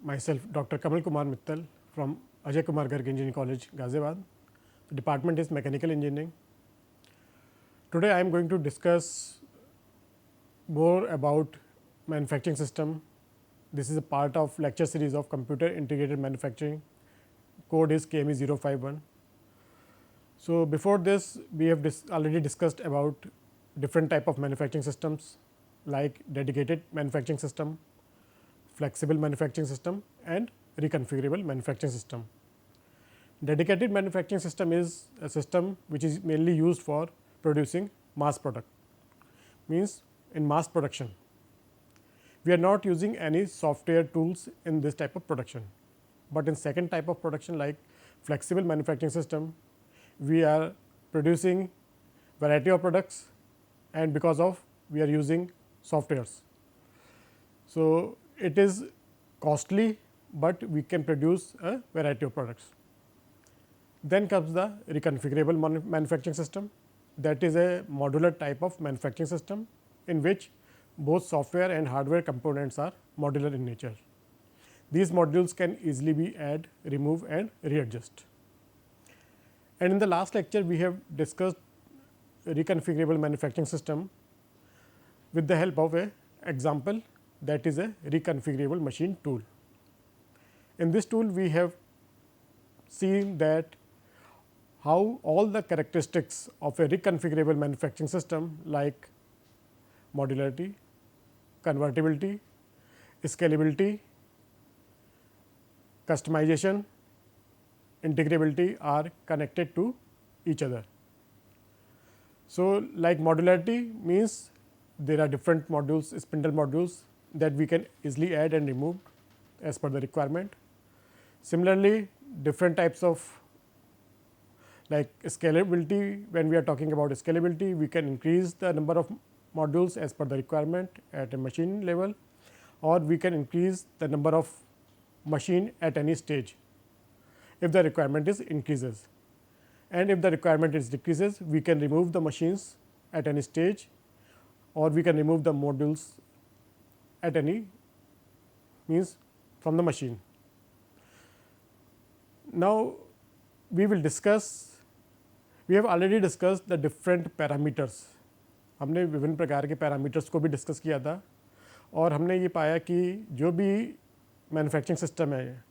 myself Dr. Kamal Kumar Mittal from Ajay Kumar Garg Engineering College, Ghaziabad. The department is Mechanical Engineering. Today I am going to discuss more about manufacturing system. This is a part of lecture series of Computer Integrated Manufacturing. Code is KME 051. So, before this we have already discussed about different type of manufacturing systems like dedicated manufacturing system, flexible manufacturing system and reconfigurable manufacturing system. Dedicated manufacturing system is a system which is mainly used for producing mass product, means in mass production. We are not using any software tools in this type of production, but in second type of production like flexible manufacturing system, we are producing variety of products and because of we are using softwares. So, it is costly, but we can produce a variety of products. Then comes the reconfigurable manufacturing system, that is a modular type of manufacturing system in which both software and hardware components are modular in nature. These modules can easily be add, remove and readjust. And in the last lecture we have discussed reconfigurable manufacturing system with the help of a example, that is a reconfigurable machine tool. In this tool we have seen that how all the characteristics of a reconfigurable manufacturing system like modularity, convertibility, scalability, customization, integrability are connected to each other. So, like modularity means there are different modules, spindle modules that we can easily add and remove as per the requirement. Similarly, different types of like scalability, when we are talking about scalability, we can increase the number of modules as per the requirement at a machine level, or we can increase the number of machine at any stage if the requirement is increases, and if the requirement is decreases, we can remove the machines at any stage or we can remove the modules at any means from the machine. Now, we will discuss, we have already discussed the different parameters. हमने विभिन्न प्रकार के parameters को भी discuss किया था और हमने ये पाया कि जो भी मैन्युफैक्चरिंग सिस्टम है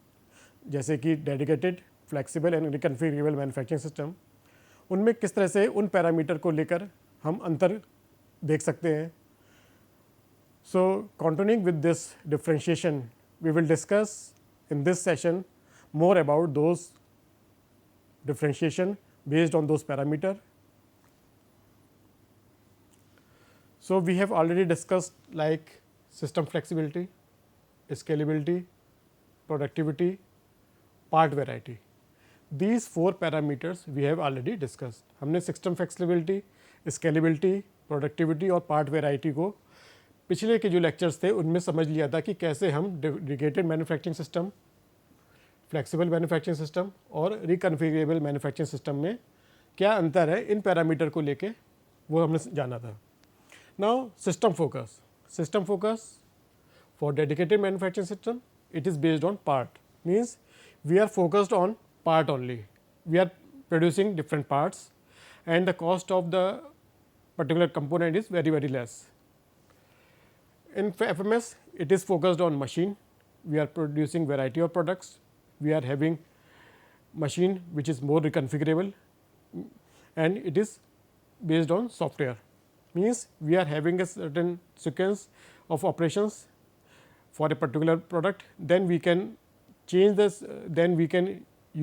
जैसे कि dedicated, flexible and reconfigurable manufacturing system, उनमें किस तरह से उन पैरामीटर को लेकर हम अंतर देख सकते हैं. So continuing with this differentiation we will discuss in this session more about those differentiation based on those parameter. So, we have already discussed like system flexibility, scalability, productivity, part variety. These four parameters we have already discussed. हमने system flexibility, scalability, productivity और part variety को पिछले के जो lectures थे उनमें समझ लिया था कि कैसे हम dedicated manufacturing system, flexible manufacturing system और रिकन्फिगरेबल मैन्युफैक्चरिंग सिस्टम में क्या अंतर है इन पैरामीटर को लेके वो हमने जाना था. Now system focus for dedicated manufacturing system it is based on part, means we are focused on part only. We are producing different parts and the cost of the particular component is very less. In FMS it is focused on machine, we are producing variety of products, we are having machine which is more reconfigurable and it is based on software, means we are having a certain sequence of operations for a particular product, then we can change this, then we can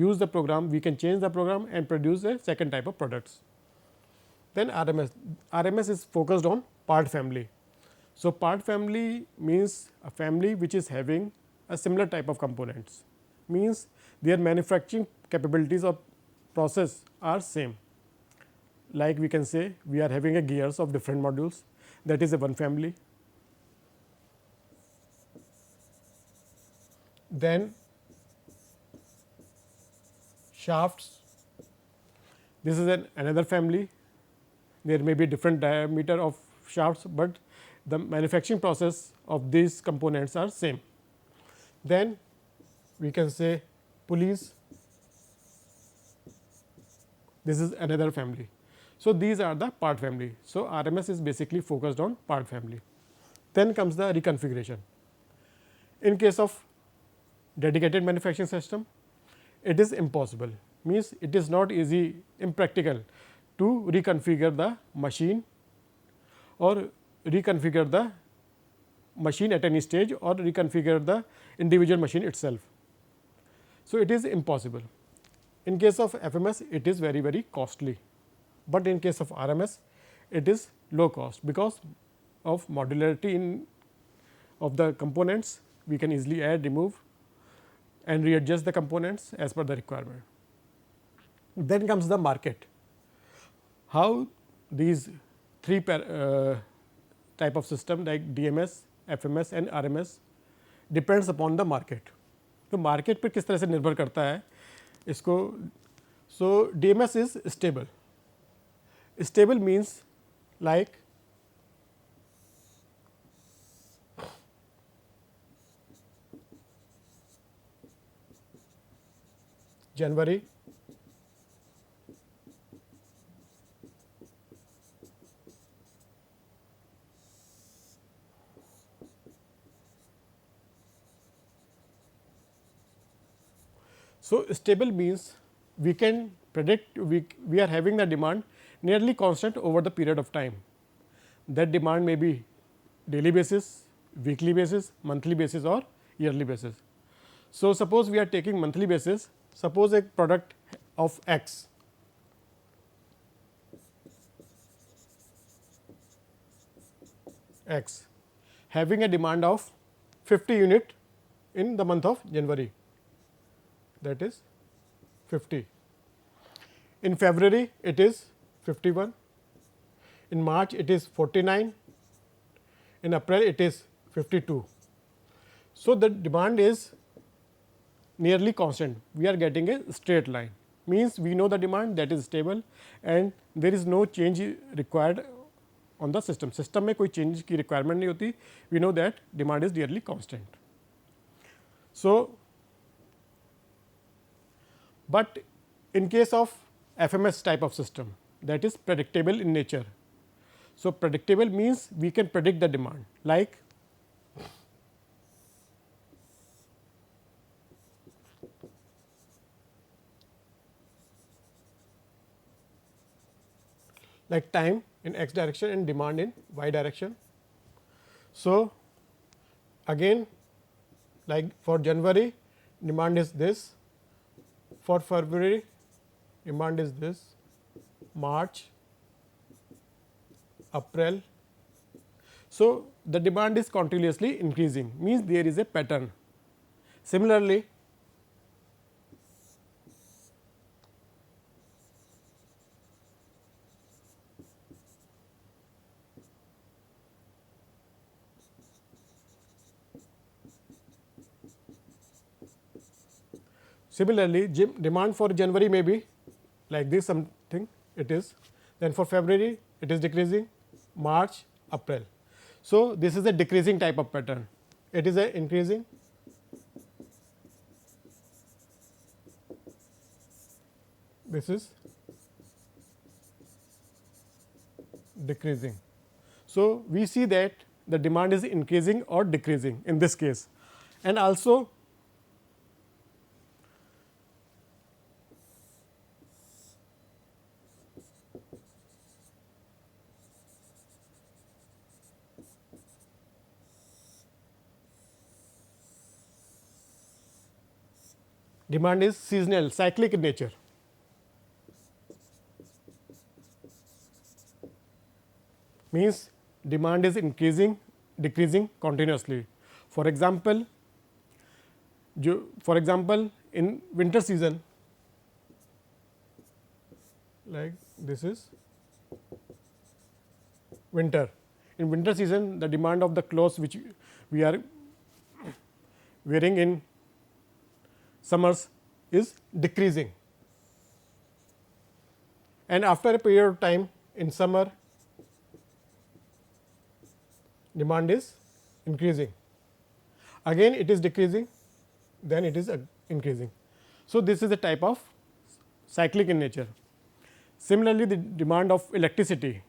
use the program, we can change the program and produce a second type of products. Then RMS is focused on part family. So, part family means a family which is having a similar type of components, means their manufacturing capabilities of process are same. Like we can say we are having a gears of different modules, that is a one family. Then shafts, this is another family, there may be different diameter of shafts, but the manufacturing process of these components are same. Then we can say pulleys, this is another family. So, these are the part family. So, RMS is basically focused on part family. Then comes the reconfiguration. In case of dedicated manufacturing system, it is impossible, means it is not easy, impractical to reconfigure the machine or reconfigure the machine at any stage or reconfigure the individual machine itself. So, it is impossible. In case of FMS, it is very costly, but in case of RMS, it is low cost because of modularity in of the components. We can easily add, remove and readjust the components as per the requirement. Then comes the market. How these three type of system like DMS, FMS and RMS depends upon the market. तो market पर किस तरह से निर्भर करता है इसको. सो DMS is stable. Stable means like January, so stable means we can predict, we are having the demand nearly constant over the period of time. That demand may be daily basis, weekly basis, monthly basis or yearly basis. So, suppose we are taking monthly basis, suppose a product of X having a demand of 50 unit in the month of January, that is 50. In February it is 51, in March it is 49, in April it is 52. So, the demand is nearly constant, we are getting a straight line, means we know the demand, that is stable and there is no change required on the system. System में कोई change की requirement नहीं होती, we know that demand is nearly constant. So, but in case of FMS type of system, that is predictable in nature. So, predictable means we can predict the demand, like time in x direction and demand in y direction. So, again like for January demand is this, for February demand is this, March, April. So, the demand is continuously increasing, means there is a pattern. Similarly, demand for January may be like this something it is, then for February it is decreasing, March, April. So, this is a decreasing type of pattern, it is a increasing, this is decreasing. So, we see that the demand is increasing or decreasing in this case, and also demand is seasonal, cyclic in nature. Means demand is increasing, decreasing continuously. For example, in winter season, like this is winter. In winter season, the demand of the clothes which we are wearing in summers is decreasing, and after a period of time in summer demand is increasing, again it is decreasing, then it is increasing. So, this is a type of cyclic in nature. Similarly, the demand of electricity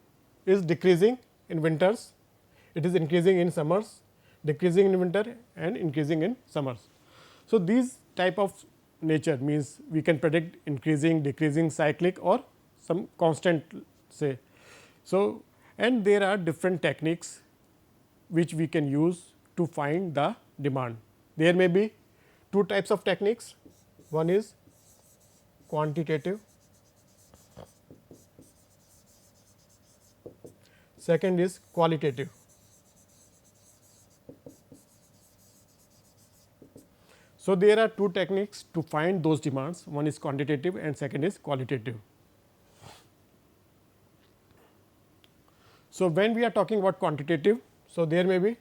is decreasing in winters, it is increasing in summers, decreasing in winter and increasing in summers. So, these type of nature means we can predict increasing, decreasing, cyclic or some constant say. So, and there are different techniques which we can use to find the demand. There may be two types of techniques. One is quantitative, second is qualitative. So, there are two techniques to find those demands, one is quantitative and second is qualitative. So, when we are talking about quantitative, so there may be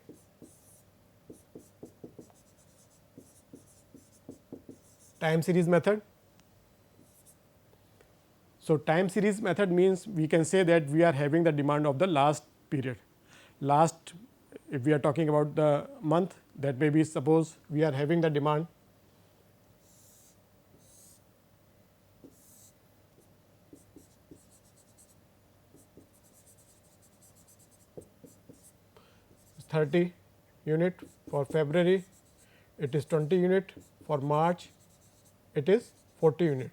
time series method. So, time series method means we can say that we are having the demand of the last period. Last, if we are talking about the month, that may be, suppose we are having the demand is 30 unit, for February it is 20 unit, for March it is 40 unit.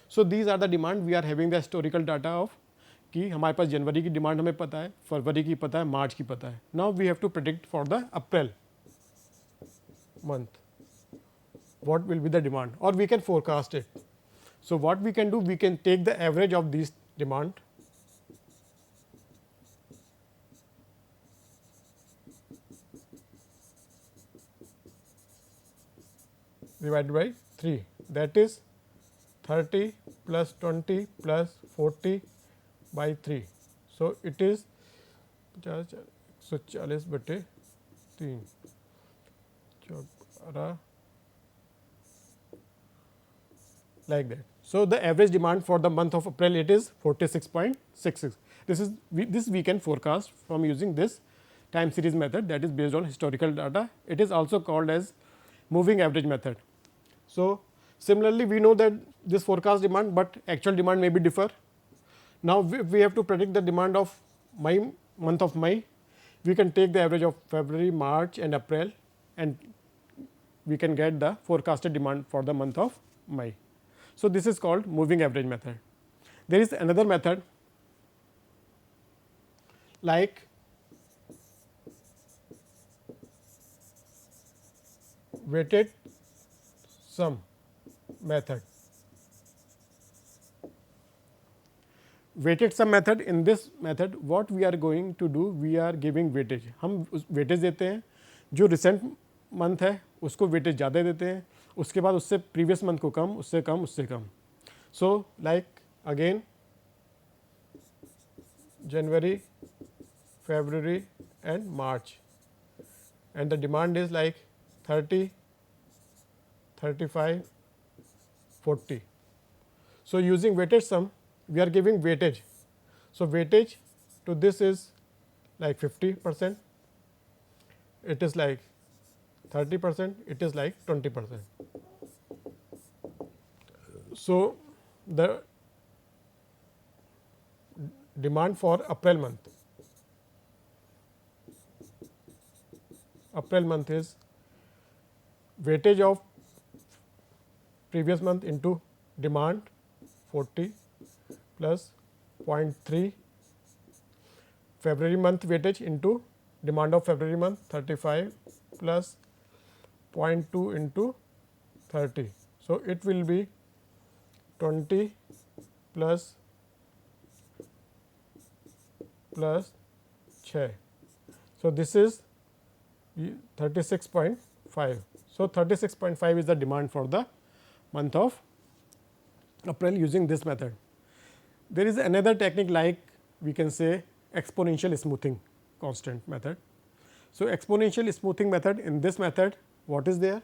So, these are the demand we are having the historical data of कि हमारे पास जनवरी की demand हमें पता है, फरवरी की पता है, मार्च की पता है. Now we have to predict for the April month what will be the demand, or we can forecast it. So, what we can do, we can take the average of these demand divided by 3, that is 30 plus 20 plus 40 by 3. So, it is 140 बटे 3 like that. So, the average demand for the month of April it is 46.66. This we can forecast from using this time series method, that is based on historical data. It is also called as moving average method. So, similarly we know that this forecast demand, but actual demand may be differ. Now, we have to predict the demand of month of May. We can take the average of February, March and April, and we can get the forecasted demand for the month of May. So, this is called moving average method. There is another method like weighted sum method. Weighted sum method, in this method what we are going to do, we are giving weightage. हम weightage देते हैं, जो recent month है उसको weightage ज़्यादा देते हैं, उसके बाद उससे previous month को कम, उससे कम, उससे कम. So, like again January, February and March, and the demand is like 30, 35, 40. So, using weighted sum we are giving weightage. So, weightage to this is like 50%, it is like 30%, it is like 20%. So, the demand for April month is weightage of previous month into demand 40 plus 0.3, February month weightage into demand of February month 35 plus 0.2 into 30. So, it will be 20 plus 6. So, this is 36.5. So, 36.5 is the demand for the month of April using this method. There is another technique like we can say exponential smoothing constant method. So, exponential smoothing method, in this method what is there?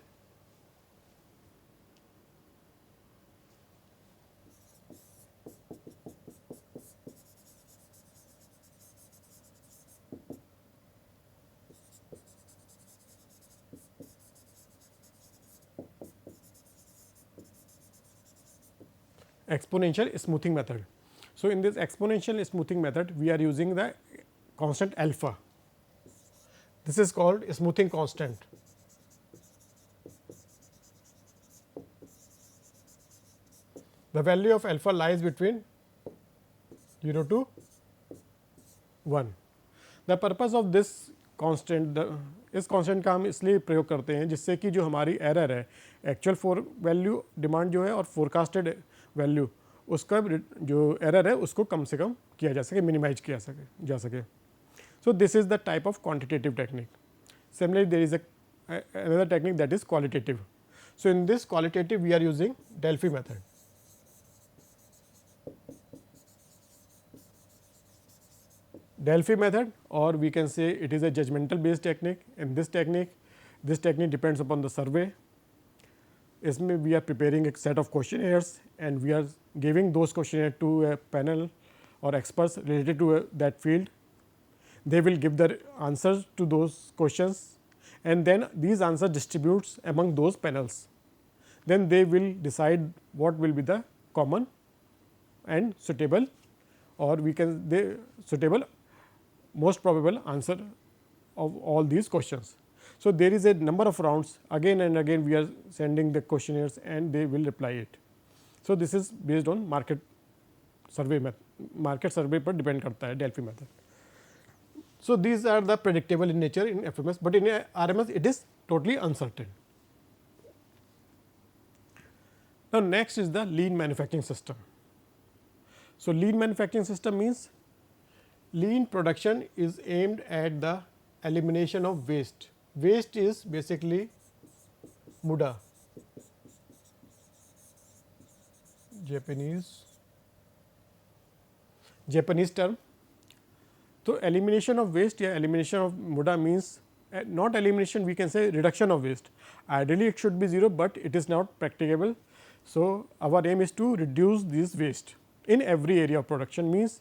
exponential smoothing method. So, in this exponential smoothing method, we are using the constant alpha. This is called smoothing constant. The value of alpha lies between 0 to 1. The purpose of this constant, इस constant का हम इसलिए प्रयोग करते हैं जिससे कि जो हमारी error है, actual for value demand जो है और forecasted value उसका जो error है उसको कम से कम किया जा सके, minimize किया जा सके. So, this is the type of quantitative technique. Similarly, there is another technique that is qualitative. So, in this qualitative we are using Delphi method. Delphi method, or we can say it is a judgmental based technique. In this technique depends upon the survey. इसमें we are preparing a set of questionnaires and we are giving those questionnaires to a panel or experts related to that field. They will give their answers to those questions and then these answers distributes among those panels. Then they will decide what will be the common and suitable, or we can suitable most probable answer of all these questions. So, there is a number of rounds, again and again we are sending the questionnaires and they will reply it. So, this is based on market survey पर depend करता है Delphi method. So, these are the predictable in nature in FMS, but in RMS it is totally uncertain. Now, next is the lean manufacturing system. So, lean manufacturing system means lean production is aimed at the elimination of waste. Waste is basically muda, Japanese term. So, elimination of waste या elimination of muda means not elimination, we can say reduction of waste. Ideally it should be 0, but it is not practicable. So, our aim is to reduce this waste in every area of production. Means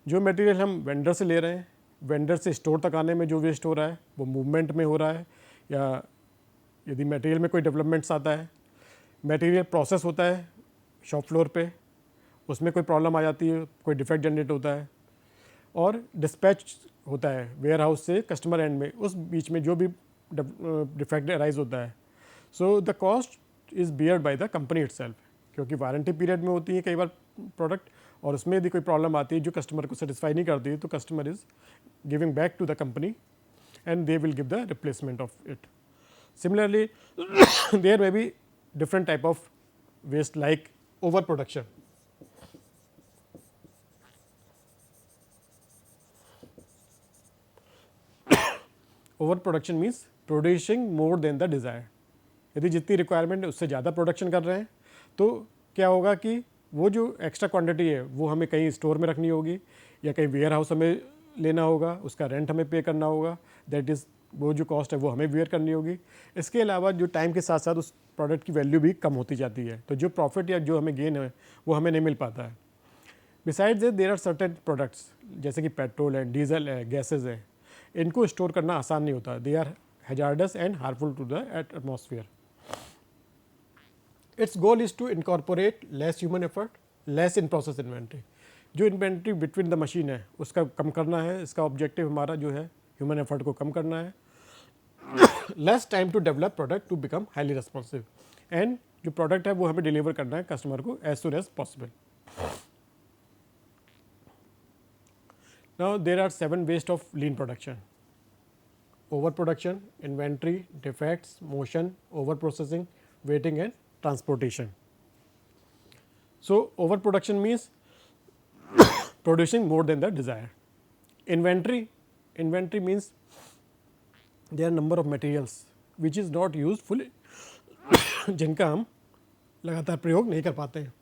जो material हम vendor से ले रहे हैं, vendor से store तक आने में जो वेस्ट हो रहा है वो मूवमेंट में हो रहा है, या यदि मटेरियल में कोई डेवलपमेंट्स आता है, मटेरियल प्रोसेस होता है शॉप फ्लोर पे, उसमें कोई प्रॉब्लम आ जाती है, कोई डिफेक्ट जनरेट होता है, और डिस्पैच होता है वेयर हाउस से कस्टमर एंड में, उस बीच में जो भी डिफेक्ट अराइज होता है. So the cost is beard bye the company itself, क्योंकि वारंटी पीरियड में होती है कई बार प्रोडक्ट, और उसमें यदि कोई प्रॉब्लम आती है जो कस्टमर को सेटिस्फाई नहीं करती है तो customer is giving back to the company and they will give the replacement of it. Similarly there may be different type of waste like over production. Over production means producing more than the desire. यदि जितनी requirement है उससे ज़्यादा production कर रहे हैं तो क्या होगा कि वो जो एक्स्ट्रा क्वांटिटी है वो हमें कहीं स्टोर में रखनी होगी या कहीं वेयर हाउस हमें लेना होगा, उसका रेंट हमें पे करना होगा, दैट इज़ वो जो कॉस्ट है वो हमें वेयर करनी होगी. इसके अलावा जो टाइम के साथ साथ उस प्रोडक्ट की वैल्यू भी कम होती जाती है, तो जो प्रॉफिट या जो हमें गेन है वो हमें नहीं मिल पाता है. Besides this there are certain products जैसे कि पेट्रोल है, डीजल है, गैसेज है, इनको स्टोर करना आसान नहीं होता. They are hazardous and harmful to the atmosphere. Its goal is to incorporate less human effort, less in process inventory. जो इन्वेंट्री बिटवीन द मशीन है उसका कम करना है, इसका ऑब्जेक्टिव हमारा जो है ह्यूमन एफर्ट को कम करना है. Less time to develop product to become highly responsive, and जो प्रोडक्ट है वो हमें डिलीवर करना है कस्टमर को as soon as possible. Now there are 7 waste of lean production: over production, inventory, defects, motion, over processing, waiting and transportation. So, overproduction means producing more than the desire. Inventory means there are number of materials which is not used fully, जिनका हम लगातार प्रयोग नहीं कर पाते हैं,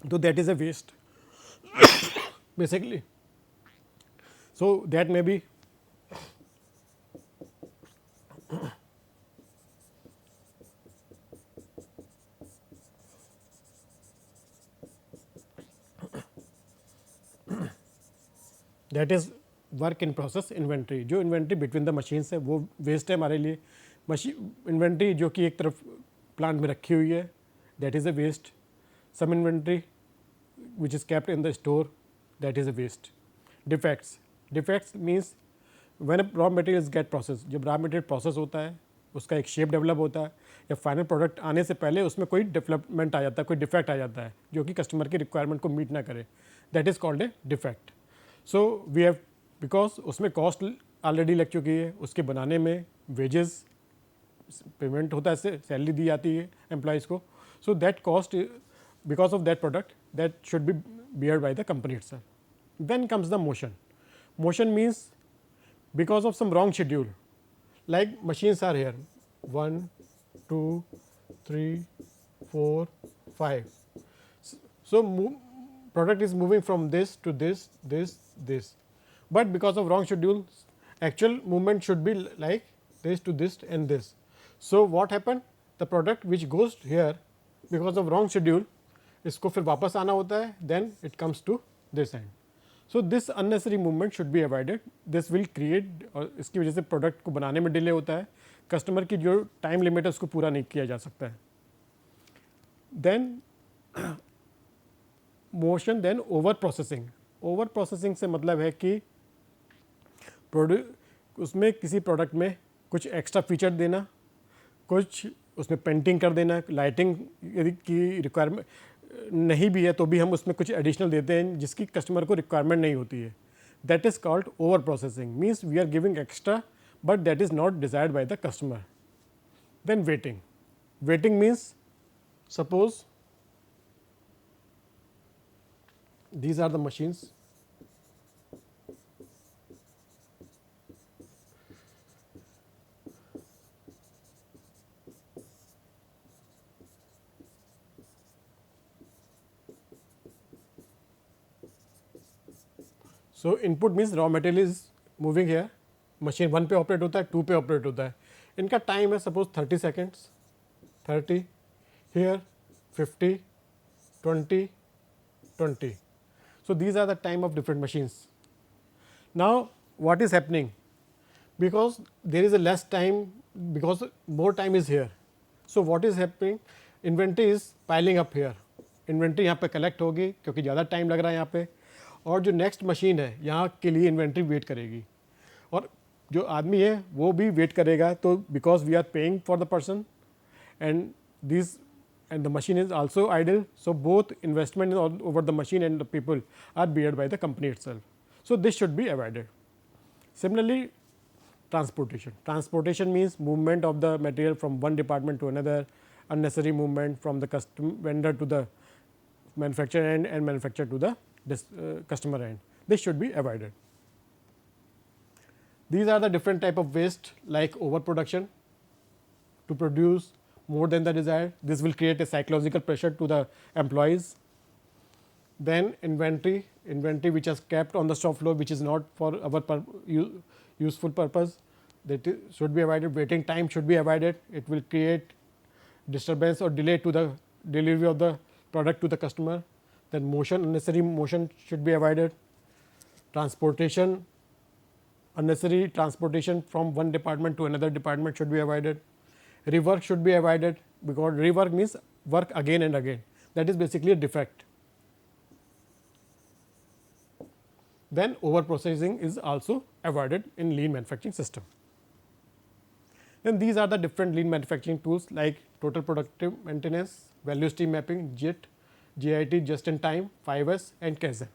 तो that is a waste basically. So, that may be that is work in process inventory. जो इन्वेंट्री बिटवीन द मशीन्स है वो वेस्ट है हमारे लिए. मशीन इन्वेंट्री जो कि एक तरफ प्लांट में रखी हुई है, that is a waste. some inventory which is kept in the store, that is a waste. Defects means when a raw materials get processed, जब raw material process होता है उसका एक शेप डेवलप होता है या फाइनल प्रोडक्ट आने से पहले उसमें कोई डेवलपमेंट आ जाता है, कोई डिफेक्ट आ जाता है जो कि कस्टमर की रिक्वायरमेंट को मीट ना करे, that is called a defect. So we have, because उसमें कॉस्ट ऑलरेडी लग चुकी है, उसके बनाने में वेजेस पेमेंट होता है, सैलरी दी जाती है एम्प्लॉयज़ को. So that cost because of that product that should be bear by the company itself. Then comes the motion. Motion means because of some wrong schedule, like machines are here 1, 2, 3, 4, 5. So product is moving from this to this, this. But because of wrong schedule, actual movement should be like this to this and this. So what happened? The product which goes here because of wrong schedule, इसको फिर वापस आना होता है, then it comes to this end. So this unnecessary movement should be avoided. This will create, और इसकी वजह से प्रोडक्ट को बनाने में डिले होता है, कस्टमर की जो टाइम लिमिट है उसको पूरा नहीं किया जा सकता है. Then motion, then over processing. Over processing से मतलब है कि उसमें किसी प्रोडक्ट में कुछ एक्स्ट्रा फीचर देना, कुछ उसमें पेंटिंग कर देना, लाइटिंग यदि की रिक्वायरमेंट नहीं भी है तो भी हम उसमें कुछ एडिशनल देते हैं जिसकी कस्टमर को रिक्वायरमेंट नहीं होती है. That is called over processing. Means we are giving extra but that is not desired by the customer. Then waiting. Waiting means suppose these are the machines. So input means raw material is moving here. Machine 1 पे operate होता है, 2 पे operate होता है. इनका time है suppose 30 seconds, 30 here, 50, 20, 20. So these are the time of different machines. Now what is happening? Because there is a less time, because more time is here. So what is happening? Inventory is piling up here. Inventory यहाँ पे collect होगी क्योंकि ज़्यादा time लग रहा है यहाँ पे, और जो नेक्स्ट मशीन है यहाँ के लिए इन्वेंट्री वेट करेगी, और जो आदमी है वो भी वेट करेगा. तो because we are paying for the person and this and the machine is also idle. So both investment over the machine and the people are beared by the company itself. So this should be avoided. Similarly, transportation. Transportation means movement of the material from one department to another, unnecessary movement from the vendor to the manufacturer end and manufacturer to the customer end. This should be avoided. These are the different type of waste, like overproduction to produce more than the desired. This will create a psychological pressure to the employees. Then inventory which is kept on the shop floor which is not for our useful purpose, that should be avoided. Waiting time should be avoided. It will create disturbance or delay to the delivery of the product to the customer. Then motion, unnecessary motion should be avoided. Transportation, unnecessary transportation from one department to another department should be avoided. Rework should be avoided, because rework means work again and again. That is basically a defect. Then over processing is also avoided in lean manufacturing system. Then these are the different lean manufacturing tools like total productive maintenance, value stream mapping, JIT, just in time, 5S and Kaizen.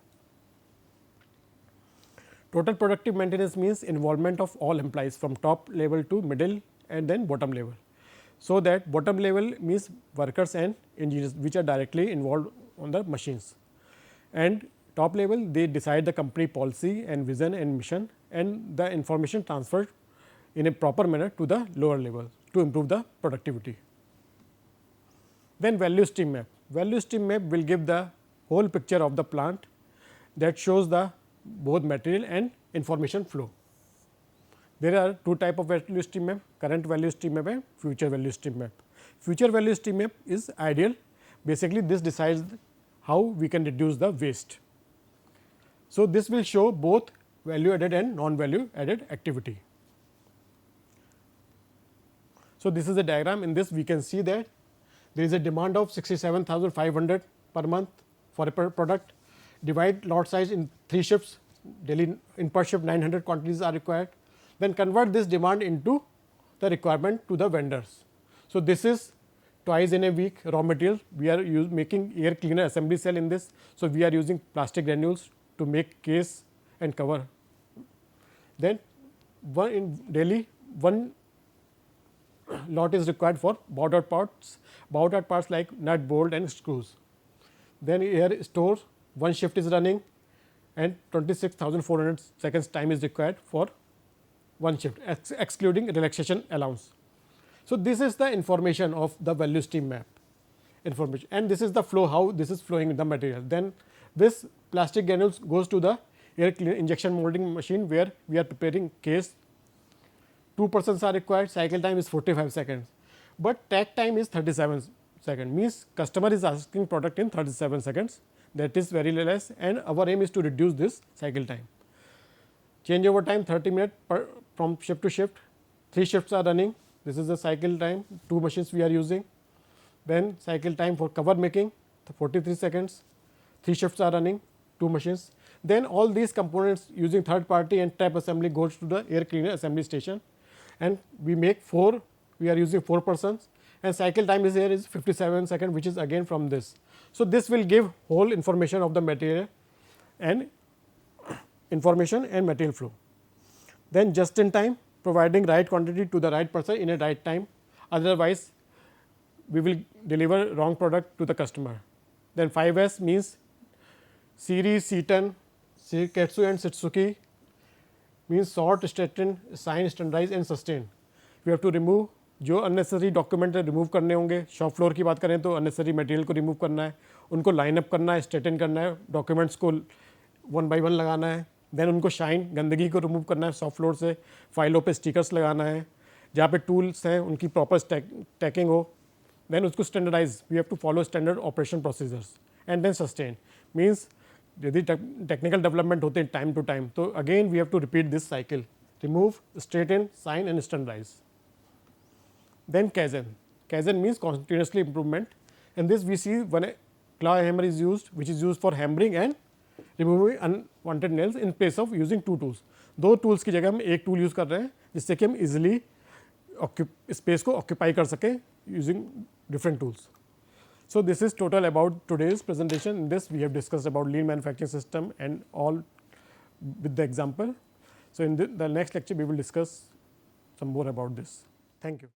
Total productive maintenance means involvement of all employees from top level to middle and then bottom level. So that bottom level means workers and engineers which are directly involved on the machines, and top level they decide the company policy and vision and mission, and the information transferred in a proper manner to the lower level to improve the productivity. Then value stream map. Value stream map will give the whole picture of the plant that shows the both material and information flow. There are two type of value stream map, current value stream map and future value stream map. Future value stream map is ideal. Basically this decides how we can reduce the waste. So this will show both value added and non value added activity. So this is a diagram. In this we can see that there is a demand of 67,500 per month for a product, divide lot size in 3 shifts, daily in per shift 900 quantities are required, then convert this demand into the requirement to the vendors. So, this is twice in a week raw material. We are making air cleaner assembly cell in this. So, we are using plastic granules to make case and cover. Then one in daily one lot is required for bowed out parts like nut, bolt and screws. Then here stores, one shift is running and 26,400 seconds time is required for one shift, excluding relaxation allowance. So, this is the information of the value stream map information, and this is the flow, how this is flowing in the material. Then this plastic granules goes to the air injection molding machine, where we are preparing case. 2 persons are required, cycle time is 45 seconds, but tag time is 37 seconds, means customer is asking product in 37 seconds, that is very less, and our aim is to reduce this cycle time. Changeover time 30 minutes from shift to shift, 3 shifts are running, this is the cycle time, 2 machines we are using. Then cycle time for cover making 43 seconds, 3 shifts are running, 2 machines. Then all these components using third party and tap assembly goes to the air cleaner assembly station, and we make 4, we are using 4 persons, and cycle time is here is 57 seconds, which is again from this. So, this will give whole information of the material and information and material flow. Then just in time, providing right quantity to the right person in a right time, otherwise we will deliver wrong product to the customer. Then 5S means series, Seton, AKtU and Sitsuki, means sort, straighten, assign, standardize and sustain. We have to remove जो unnecessary document remove करने होंगे. Shop floor की बात करें तो unnecessary material को remove करना है, उनको लाइन अप करना है, स्ट्रेटन करना है, डॉक्यूमेंट्स को 1 बाय 1 लगाना है. देन उनको शाइन, गंदगी को रिमूव करना है शॉप फ्लोर से, फाइलों पे स्टिकर्स लगाना है, जहाँ पे टूल्स हैं उनकी प्रॉपर टैकिंग हो. देन उसको standardise, we have to follow standard operation procedures. And then sustain means यदि टेक्निकल डेवलपमेंट होते हैं टाइम टू टाइम, तो again we have to repeat this cycle, remove, straighten, shine and standardise. Then Kaizen means continuously improvement, and this we see when a claw hammer is used, which is used for hammering and removing unwanted nails in place of using 2 tools. 2 tools की जगह हम एक tool use कर रहे हैं, जिससे कि हम इजिली स्पेस को ऑक्यूपाई कर सकें using different tools. So, this is total about today's presentation. In this we have discussed about lean manufacturing system and all with the example. So, in the next lecture we will discuss some more about this. Thank you.